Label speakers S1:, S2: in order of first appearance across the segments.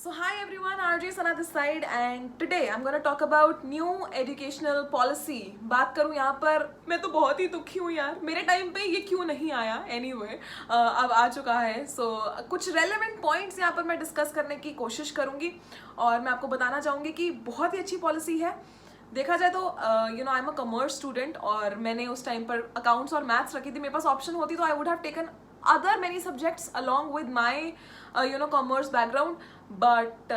S1: So hi everyone, RJ Sana this side and today I'm gonna talk about new educational policy. बात करूँ यहाँ पर, मैं तो बहुत ही दुखी हूँ यार, मेरे टाइम पे ये क्यों नहीं आया. Anyway, अब आ चुका है. So कुछ relevant points यहाँ पर मैं डिस्कस करने की कोशिश करूँगी और मैं आपको बताना चाहूँगी कि बहुत ही अच्छी पॉलिसी है. देखा जाए तो I am a commerce student और मैंने उस टाइम पर अकाउंट्स और मैथ्स रखी थी. मेरे पास ऑप्शन होती तो I would have taken other many subjects along with my commerce background, but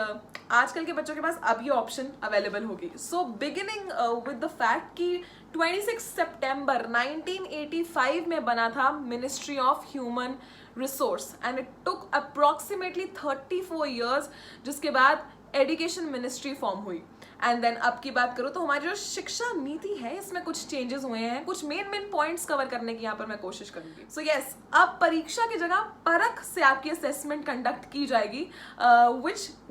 S1: आजकल के बच्चों के पास अब ये ऑप्शन अवेलेबल होगी. So beginning with the fact कि 26 सितंबर 1985 में बना था ministry of human resource and it took approximately 34 years, जिसके बाद एजुकेशन मिनिस्ट्री फॉर्म हुई. एंड देन अब की बात करूँ तो हमारी जो शिक्षा नीति है इसमें कुछ चेंजेस हुए हैं. कुछ मेन पॉइंट्स कवर करने की यहाँ पर मैं कोशिश करूंगी. सो यस, अब परीक्षा की जगह परख से आपकी असेसमेंट कंडक्ट की जाएगी,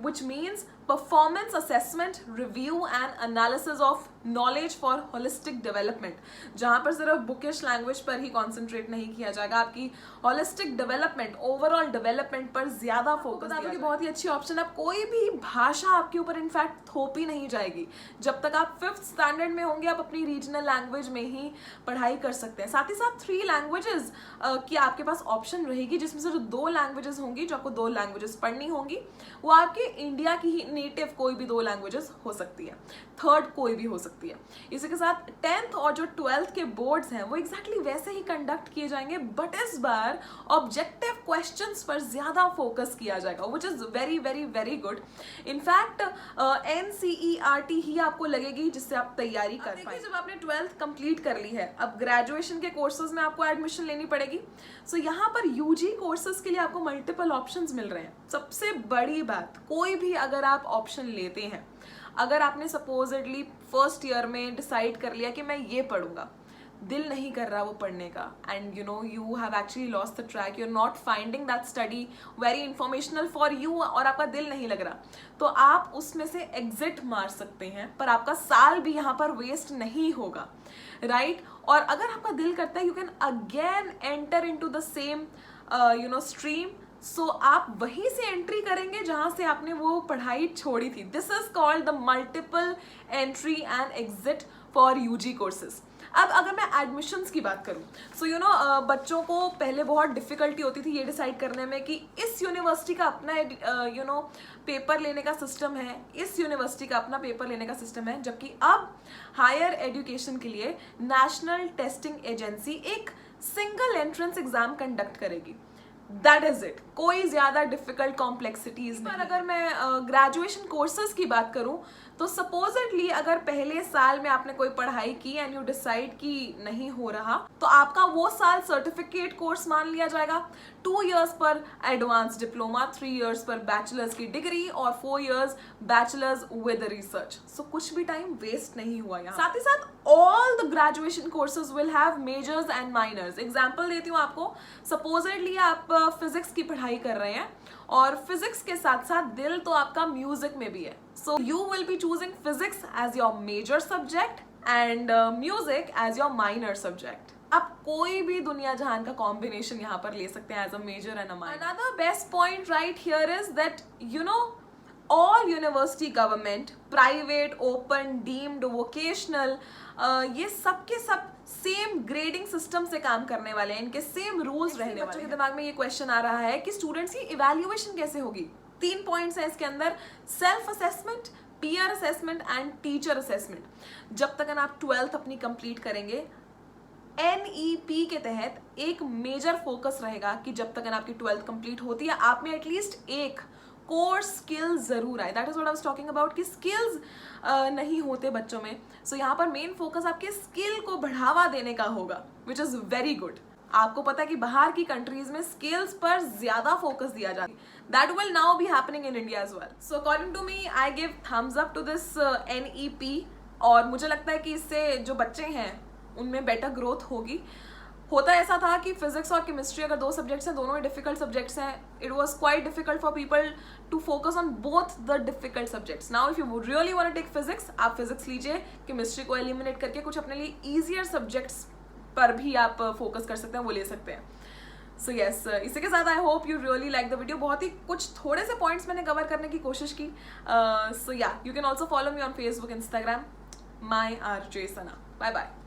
S1: which means performance assessment, review and analysis of knowledge for holistic development, जहाँ पर सिर्फ बुकिश लैंग्वेज पर ही कॉन्सेंट्रेट नहीं किया जाएगा, आपकी होलिस्टिक डेवलपमेंट, ओवरऑल डेवलपमेंट पर ज्यादा फोकस किया जाएगा. बहुत ही अच्छी ऑप्शन. अब कोई भी भाषा आपके ऊपर इनफैक्ट थोपी नहीं जाएगी. जब तक आप 5th स्टैंडर्ड में होंगे आप अपनी रीजनल लैंग्वेज में ही पढ़ाई कर सकते हैं. साथ ही साथ 3 लैंग्वेजेस की आपके पास ऑप्शन रहेगी, जिसमें से जो 2 लैंग्वेजेस होंगी, जो आपको 2 लैंग्वेजेस पढ़नी होंगी, वो आपके इंडिया की ही नेटिव कोई भी 2 लैंग्वेजेस हो सकती है, 3rd कोई भी हो सकती है. इसी के साथ 10th और जो 12th के बोर्ड्स हैं वो एग्जैक्टली वैसे ही कंडक्ट किए जाएंगे, बट इस बार ऑब्जेक्टिव क्वेश्चंस पर ज्यादा फोकस किया जाएगा, which is very very very good. In fact NCERT ही आपको लगेगी जिससे आप तैयारी कर पाएंगे. जब आपने 12th कंप्लीट कर ली है, अब ग्रेजुएशन के कोर्सेज में आपको एडमिशन लेनी पड़ेगी. सो यहाँ पर UG कोर्सेज के लिए आपको मल्टीपल ऑप्शंस मिल रहे हैं. सबसे बड़ी बात, कोई भी अगर आप ऑप्शन लेते हैं, अगर आपने सपोजिटली फर्स्ट ईयर में डिसाइड कर लिया कि मैं ये पढ़ूंगा, दिल नहीं कर रहा वो पढ़ने का, and you have actually lost the track, you are not finding that study very informational for you, और आपका दिल नहीं लग रहा, तो आप उसमें से एग्जिट मार सकते हैं, पर आपका साल भी यहाँ पर वेस्ट नहीं होगा, राइट. और अगर आपका दिल करता है, you can again enter into the same stream. So आप वहीं से एंट्री करेंगे जहां से आपने वो पढ़ाई छोड़ी थी. This is called the multiple entry and exit for UG courses. अब अगर मैं एडमिशन्स की बात करूं, सो बच्चों को पहले बहुत डिफिकल्टी होती थी ये डिसाइड करने में कि इस यूनिवर्सिटी का अपना पेपर लेने का सिस्टम है, इस यूनिवर्सिटी का अपना पेपर लेने का सिस्टम है, जबकि अब हायर एजुकेशन के लिए नेशनल टेस्टिंग एजेंसी एक सिंगल एंट्रेंस एग्जाम कंडक्ट करेगी. That is it. कोई ज्यादा डिफिकल्ट कॉम्प्लेक्सिटीज नहीं. अगर मैं ग्रेजुएशन कोर्सेज की बात करूं तो सपोजिटली अगर पहले साल में आपने कोई पढ़ाई की एंड यू डिसाइड कि नहीं हो रहा, तो आपका वो साल सर्टिफिकेट कोर्स मान लिया जाएगा. 2 years पर एडवांस डिप्लोमा, 3 years पर बैचलर्स की डिग्री और 4 years बैचलर्स विद रिसर्च. सो कुछ भी टाइम वेस्ट नहीं हुआ यहाँ. साथ ही साथ all the graduation courses will have majors and minors. Example देती हूँ आपको. सपोजिटली आप फिजिक्स की पढ़ाई कर रहे हैं और फिजिक्स के साथ साथ दिल तो आपका म्यूजिक में भी है. So you will be choosing physics as your major subject and music as your minor subject. आप कोई भी दुनिया जहान का कॉम्बिनेशन यहाँ पर ले सकते हैं as a major and a minor. Another best point right here is that all university government, private, open, deemed, vocational, ये सब के सब सेम ग्रेडिंग सिस्टम से काम करने वाले हैं, इनके सेम रूल्स रहने वाले हैं. बच्चों के दिमाग में ये क्वेश्चन आ रहा है कि स्टूडेंट्स की इवैल्यूएशन कैसे होगी. 3 पॉइंट्स हैं इसके अंदर: self assessment, peer assessment and teacher assessment. जब तक आप 12th अपनी कंप्लीट करेंगे, NEP के तहत एक मेजर फोकस रहेगा कि जब तक आपकी 12th कंप्लीट होती है, आप में एटलीस्ट एक कोर्स स्किल्स जरूर आए. That is what I was talking about कि स्किल्स नहीं होते बच्चों में. सो यहाँ पर मेन फोकस आपके स्किल को बढ़ावा देने का होगा, विच इज वेरी गुड. आपको पता है कि बाहर की कंट्रीज में स्किल्स पर ज्यादा फोकस दिया जाता है. That will now be happening in India as well. So according to me, I give thumbs up to this NEP, और मुझे लगता है कि इससे जो बच्चे हैं उनमें बेटर ग्रोथ होगी. होता ऐसा था कि फिजिक्स और केमिस्ट्री अगर 2 सब्जेक्ट्स हैं, दोनों ही डिफिकल्ट सब्जेक्ट्स हैं. It was quite difficult for people to focus on both the difficult subjects. Now if you really want to take physics, आप फिजिक्स लीजिए, केमिस्ट्री को एलिमिनेट करके कुछ अपने लिए ईजियर सब्जेक्ट्स पर भी आप फोकस कर सकते हैं, वो ले सकते हैं. सो यस, इसी के साथ I hope you really like the video. बहुत ही कुछ थोड़े से पॉइंट्स मैंने कवर करने की कोशिश की. सो या, you can also follow me on Facebook, Instagram, my RJ Sana. Bye bye.